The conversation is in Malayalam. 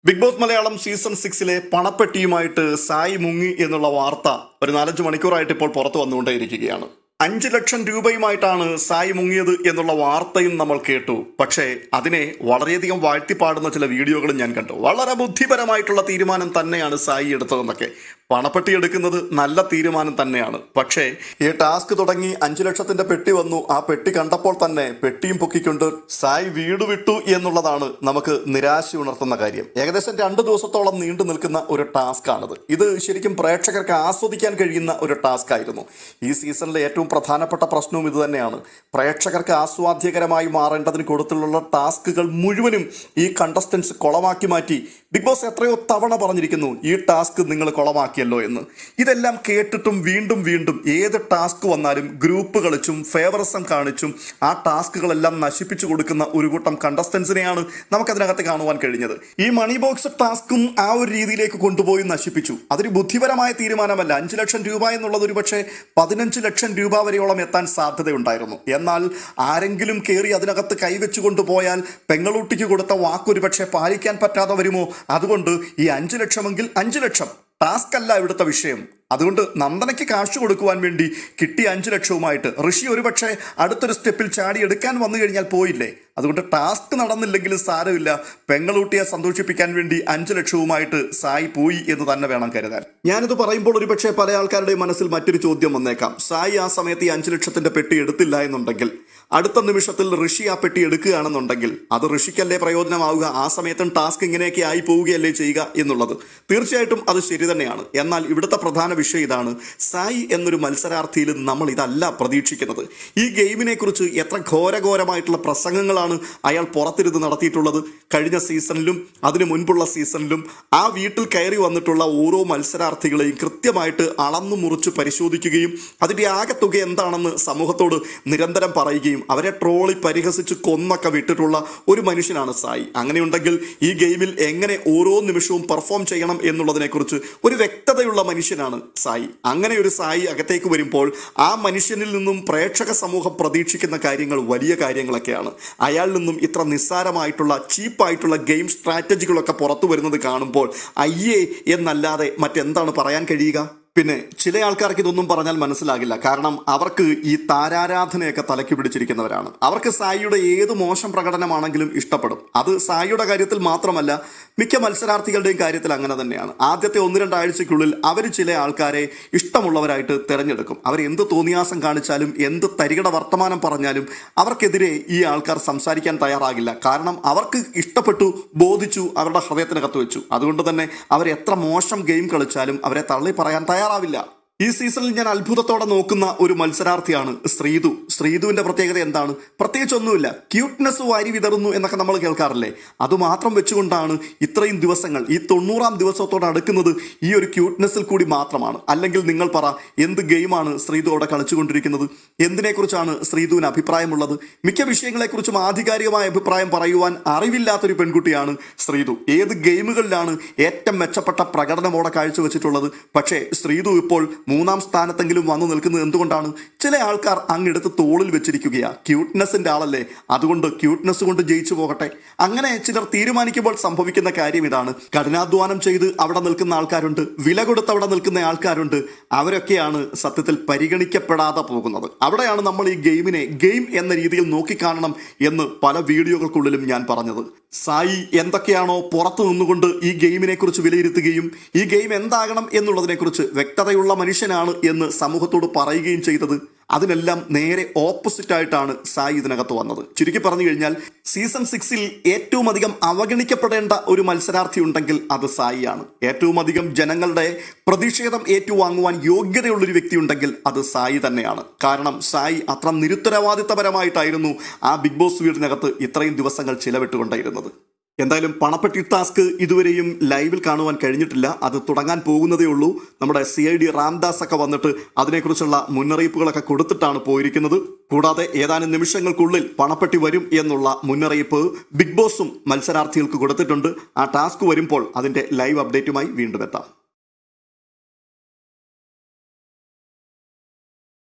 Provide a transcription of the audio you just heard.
ബിഗ് ബോസ് മലയാളം സീസൺ 6 പണപ്പെട്ടിയുമായിട്ട് സായി മുങ്ങി എന്നുള്ള വാർത്ത ഒരു 4-5 മണിക്കൂറായിട്ട് ഇപ്പോൾ പുറത്തു വന്നുകൊണ്ടേയിരിക്കുകയാണ്. 5 ലക്ഷം രൂപയുമായിട്ടാണ് സായി മുങ്ങിയത് എന്നുള്ള വാർത്തയും നമ്മൾ കേട്ടു. പക്ഷേ അതിനെ വളരെയധികം വാഴ്ത്തിപ്പാടുന്ന ചില വീഡിയോകളും ഞാൻ കണ്ടു. വളരെ ബുദ്ധിപരമായിട്ടുള്ള തീരുമാനം തന്നെയാണ് സായി എടുത്തതെന്നൊക്കെ. പണപ്പെട്ടി എടുക്കുന്നത് നല്ല തീരുമാനം തന്നെയാണ്. പക്ഷേ ഈ ടാസ്ക് തുടങ്ങി 5 ലക്ഷത്തിന്റെ പെട്ടി വന്നു. ആ പെട്ടി കണ്ടപ്പോൾ തന്നെ പെട്ടിയും പൊക്കിക്കൊണ്ട് സായി വീട് വിട്ടു എന്നുള്ളതാണ് നമുക്ക് നിരാശ ഉണർത്തുന്ന കാര്യം. ഏകദേശം 2 ദിവസത്തോളം നീണ്ടു നിൽക്കുന്ന ഒരു ടാസ്ക് ആണിത്. ഇത് ശരിക്കും പ്രേക്ഷകർക്ക് ആസ്വദിക്കാൻ കഴിയുന്ന ഒരു ടാസ്ക് ആയിരുന്നു. ഈ സീസണിലെ ഏറ്റവും പ്രധാനപ്പെട്ട പ്രശ്നവും ഇത് തന്നെയാണ്. പ്രേക്ഷകർക്ക് ആസ്വാദ്യകരമായി മാറേണ്ടതിന് കൊടുത്തുള്ള ടാസ്കുകൾ മുഴുവനും ഈ കണ്ടസ്റ്റൻസ് കുളമാക്കി മാറ്റി. ബിഗ് ബോസ് എത്രയോ തവണ പറഞ്ഞിരിക്കുന്നു ഈ ടാസ്ക് നിങ്ങൾ കുളമാക്കിയല്ലോ എന്ന്. ഇതെല്ലാം കേട്ടിട്ടും വീണ്ടും വീണ്ടും ഏത് ടാസ്ക് വന്നാലും ഗ്രൂപ്പ് കളിച്ചും ഫേവറിസം കാണിച്ചും ആ ടാസ്കുകളെല്ലാം നശിപ്പിച്ചു കൊടുക്കുന്ന ഒരു കൂട്ടം കണ്ടസ്റ്റൻസിനെയാണ് നമുക്കതിനകത്ത് കാണുവാൻ കഴിഞ്ഞത്. ഈ മണി ബോക്സ് ടാസ്കും ആ ഒരു രീതിയിലേക്ക് കൊണ്ടുപോയി നശിപ്പിച്ചു. അതൊരു ബുദ്ധിപരമായ തീരുമാനമല്ല. 5 ലക്ഷം രൂപ എന്നുള്ളത് ഒരു പക്ഷേ 15 ലക്ഷം രൂപ വരെയോളം എത്താൻ സാധ്യതയുണ്ടായിരുന്നു. എന്നാൽ ആരെങ്കിലും കയറി അതിനകത്ത് കൈവച്ചു കൊണ്ടുപോയാൽ പെങ്ങളൂട്ടിക്ക് കൊടുത്ത വാക്കൊരു പക്ഷേ പാലിക്കാൻ പറ്റാതെ വരുമോ? അതുകൊണ്ട് ഈ 5 ലക്ഷമെങ്കിൽ 5 ലക്ഷം, ടാസ്ക് അല്ല ഇവിടുത്തെ വിഷയം. അതുകൊണ്ട് നന്ദനയ്ക്ക് കാശ് കൊടുക്കുവാൻ വേണ്ടി കിട്ടിയ 5 ലക്ഷവുമായിട്ട് ഋഷി ഒരു പക്ഷേ അടുത്തൊരു സ്റ്റെപ്പിൽ ചാടി എടുക്കാൻ വന്നു കഴിഞ്ഞാൽ പോയില്ലേ? അതുകൊണ്ട് ടാസ്ക് നടന്നില്ലെങ്കിലും സാരമില്ല, പെങ്ങളൂട്ടിയെ സന്തോഷിപ്പിക്കാൻ വേണ്ടി 5 ലക്ഷവുമായിട്ട് സായി പോയി എന്ന് തന്നെ വേണം കരുതാൻ. ഞാനിത് പറയുമ്പോൾ ഒരുപക്ഷെ പല ആൾക്കാരുടെ മനസ്സിൽ മറ്റൊരു ചോദ്യം വന്നേക്കാം. സായി ആ സമയത്ത് ഈ 5 ലക്ഷത്തിന്റെ പെട്ടി എടുത്തില്ല എന്നുണ്ടെങ്കിൽ, അടുത്ത നിമിഷത്തിൽ ഋഷി ആ പെട്ടി എടുക്കുകയാണെന്നുണ്ടെങ്കിൽ അത് ഋഷിക്കല്ലേ പ്രയോജനമാവുക? ആ സമയത്തും ടാസ്ക് ഇങ്ങനെയൊക്കെ ആയി പോവുകയല്ലേ ചെയ്യുക എന്നുള്ളത്. തീർച്ചയായിട്ടും അത് ശരി തന്നെയാണ്. എന്നാൽ ഇവിടുത്തെ പ്രധാന വിഷയം ഇതാണ്. സായി എന്നൊരു മത്സരാർത്ഥിയിൽ നമ്മൾ ഇതല്ല പ്രതീക്ഷിക്കുന്നത്. ഈ ഗെയിമിനെ കുറിച്ച് എത്ര ഘോരഘോരമായിട്ടുള്ള പ്രസംഗങ്ങളാണ് അയാൾ പുറത്തിരുന്ന് നടത്തിയിട്ടുള്ളത്. കഴിഞ്ഞ സീസണിലും അതിനു മുൻപുള്ള സീസണിലും ആ വീട്ടിൽ കയറി വന്നിട്ടുള്ള ഓരോ മത്സരാർത്ഥികളെയും കൃത്യമായിട്ട് അളന്നു മുറിച്ച് പരിശോധിക്കുകയും അതിൻ്റെ ആകെ തുക എന്താണെന്ന് സമൂഹത്തോട് നിരന്തരം പറയുകയും അവരെ ട്രോളി പരിഹസിച്ച് കൊന്നൊക്കെ വിട്ടിട്ടുള്ള ഒരു മനുഷ്യനാണ് സായി. അങ്ങനെയുണ്ടെങ്കിൽ ഈ ഗെയിമിൽ എങ്ങനെ ഓരോ നിമിഷവും പെർഫോം ചെയ്യണം എന്നുള്ളതിനെക്കുറിച്ച് ഒരു വ്യക്തതയുള്ള മനുഷ്യനാണ് സായി. അങ്ങനെ ഒരു സായി അകത്തേക്ക് വരുമ്പോൾ ആ മനുഷ്യനിൽ നിന്നും പ്രേക്ഷക സമൂഹം പ്രതീക്ഷിക്കുന്ന കാര്യങ്ങൾ വലിയ കാര്യങ്ങളൊക്കെയാണ്. അയാളിൽ നിന്നും ഇത്ര നിസ്സാരമായിട്ടുള്ള ചീപ്പായിട്ടുള്ള ഗെയിം സ്ട്രാറ്റജികളൊക്കെ പുറത്തു വരുന്നത് കാണുമ്പോൾ അയ്യേ എന്നല്ലാതെ മറ്റെന്താണ് പറയാൻ കഴിയുക? പിന്നെ ചില ആൾക്കാർക്ക് ഇതൊന്നും പറഞ്ഞാൽ മനസ്സിലാകില്ല. കാരണം അവർക്ക് ഈ താരാരാധനയൊക്കെ തലയ്ക്ക് പിടിച്ചിരിക്കുന്നവരാണ്. അവർക്ക് സായിയുടെ ഏത് മോശം പ്രകടനമാണെങ്കിലും ഇഷ്ടപ്പെടും. അത് സായിയുടെ കാര്യത്തിൽ മാത്രമല്ല, മിക്ക മത്സരാർത്ഥികളുടെയും കാര്യത്തിൽ അങ്ങനെ തന്നെയാണ്. ആദ്യത്തെ 1-2 ആഴ്ചയ്ക്കുള്ളിൽ അവർ ചില ആൾക്കാരെ ഇഷ്ടമുള്ളവരായിട്ട് തിരഞ്ഞെടുക്കും. അവർ എന്ത് തോന്നിയാസം കാണിച്ചാലും എന്ത് തരികിട വർത്തമാനം പറഞ്ഞാലും അവർക്കെതിരെ ഈ ആൾക്കാർ സംസാരിക്കാൻ തയ്യാറാകില്ല. കാരണം അവർക്ക് ഇഷ്ടപ്പെട്ടു, ബോധിച്ചു, അവരുടെ ഹൃദയത്തിനകത്ത് വെച്ചു. അതുകൊണ്ട് തന്നെ അവർ എത്ര മോശം ഗെയിം കളിച്ചാലും അവരെ തള്ളി പറയാൻ തയ്യാറാവില്ല. ഈ സീസണിൽ ഞാൻ അത്ഭുതത്തോടെ നോക്കുന്ന ഒരു മത്സരാർത്ഥിയാണ് ശ്രീതു. ശ്രീതുവിന്റെ പ്രത്യേകത എന്താണ്? പ്രത്യേകിച്ചൊന്നുമില്ല. ക്യൂട്ട്നെസ് വാരി വിതറുന്നു എന്നൊക്കെ നമ്മൾ കേൾക്കാറില്ലേ? അതുമാത്രം വെച്ചുകൊണ്ടാണ് ഇത്രയും ദിവസങ്ങൾ, ഈ 90-ാം ദിവസത്തോട് അടുക്കുന്നത് ഈ ഒരു ക്യൂട്ട്നെസ്സിൽ കൂടി മാത്രമാണ്. അല്ലെങ്കിൽ നിങ്ങൾ പറ, എന്ത് ഗെയിമാണ് ശ്രീതു അവിടെ കളിച്ചുകൊണ്ടിരിക്കുന്നത്? എന്തിനെക്കുറിച്ചാണ് ശ്രീതുവിന് അഭിപ്രായമുള്ളത്? മിക്ക വിഷയങ്ങളെക്കുറിച്ചും ആധികാരികമായ അഭിപ്രായം പറയുവാൻ അറിവില്ലാത്തൊരു പെൺകുട്ടിയാണ് ശ്രീതു. ഏത് ഗെയിമുകളിലാണ് ഏറ്റവും മെച്ചപ്പെട്ട പ്രകടനമോടെ കാഴ്ചവെച്ചിട്ടുള്ളത്? പക്ഷേ ശ്രീതു ഇപ്പോൾ 3-ാം സ്ഥാനത്തെങ്കിലും വന്നു നിൽക്കുന്നത് എന്തുകൊണ്ടാണ്? ചില ആൾക്കാർ അങ്ങെടുത്ത് തോളിൽ വെച്ചിരിക്കുകയാ. ക്യൂട്ട്നെസ്സിന്റെ ആളല്ലേ, അതുകൊണ്ട് ക്യൂട്ട്നെസ് കൊണ്ട് ജയിച്ചു പോകട്ടെ. അങ്ങനെ ചിലർ തീരുമാനിക്കുമ്പോൾ സംഭവിക്കുന്ന കാര്യം ഇതാണ്. കഠിനാധ്വാനം ചെയ്ത് അവിടെ നിൽക്കുന്ന ആൾക്കാരുണ്ട്, വില കൊടുത്ത് അവിടെ നിൽക്കുന്ന ആൾക്കാരുണ്ട്. അവരൊക്കെയാണ് സത്യത്തിൽ പരിഗണിക്കപ്പെടാതെ പോകുന്നത്. അവിടെയാണ് നമ്മൾ ഈ ഗെയിമിനെ ഗെയിം എന്ന രീതിയിൽ നോക്കിക്കാണണം എന്ന് പല വീഡിയോകൾക്കുള്ളിലും ഞാൻ പറഞ്ഞത്. സായി എന്തൊക്കെയാണോ പുറത്തു നിന്നുകൊണ്ട് ഈ ഗെയിമിനെ കുറിച്ച് വിലയിരുത്തുകയും ഈ ഗെയിം എന്താകണം എന്നുള്ളതിനെക്കുറിച്ച് വ്യക്തതയുള്ള മനുഷ്യനാണ് എന്ന് സമൂഹത്തോട് പറയുകയും ചെയ്തത്, അതിനെല്ലാം നേരെ ഓപ്പോസിറ്റ് ആയിട്ടാണ് സായി ഇതിനകത്ത് വന്നത്. ചുരുക്കി പറഞ്ഞു കഴിഞ്ഞാൽ സീസൺ 6-ൽ ഏറ്റവും അധികം അവഗണിക്കപ്പെടേണ്ട ഒരു മത്സരാർത്ഥി ഉണ്ടെങ്കിൽ അത് സായിയാണ്. ഏറ്റവും അധികം ജനങ്ങളുടെ പ്രതിഷേധം ഏറ്റുവാങ്ങുവാൻ യോഗ്യതയുള്ളൊരു വ്യക്തി ഉണ്ടെങ്കിൽ അത് സായി തന്നെയാണ്. കാരണം സായി അത്ര നിരുത്തരവാദിത്തപരമായിട്ടായിരുന്നു ആ ബിഗ് ബോസ് വീടിനകത്ത് ഇത്രയും ദിവസങ്ങൾ ചിലവിട്ടുകൊണ്ടിരുന്നത്. എന്തായാലും പണപ്പെട്ടി ടാസ്ക് ഇതുവരെയും ലൈവിൽ കാണുവാൻ കഴിഞ്ഞിട്ടില്ല. അത് തുടങ്ങാൻ പോകുന്നതേ ഉള്ളൂ. നമ്മുടെ CID രാംദാസ് ഒക്കെ വന്നിട്ട് അതിനെക്കുറിച്ചുള്ള മുന്നറിയിപ്പുകളൊക്കെ കൊടുത്തിട്ടാണ് പോയിരിക്കുന്നത്. കൂടാതെ ഏതാനും നിമിഷങ്ങൾക്കുള്ളിൽ പണപ്പെട്ടി വരും എന്നുള്ള മുന്നറിയിപ്പ് ബിഗ് ബോസും മത്സരാർത്ഥികൾക്ക് കൊടുത്തിട്ടുണ്ട്. ആ ടാസ്ക് വരുമ്പോൾ അതിൻ്റെ ലൈവ് അപ്ഡേറ്റുമായി വീണ്ടും എത്താം.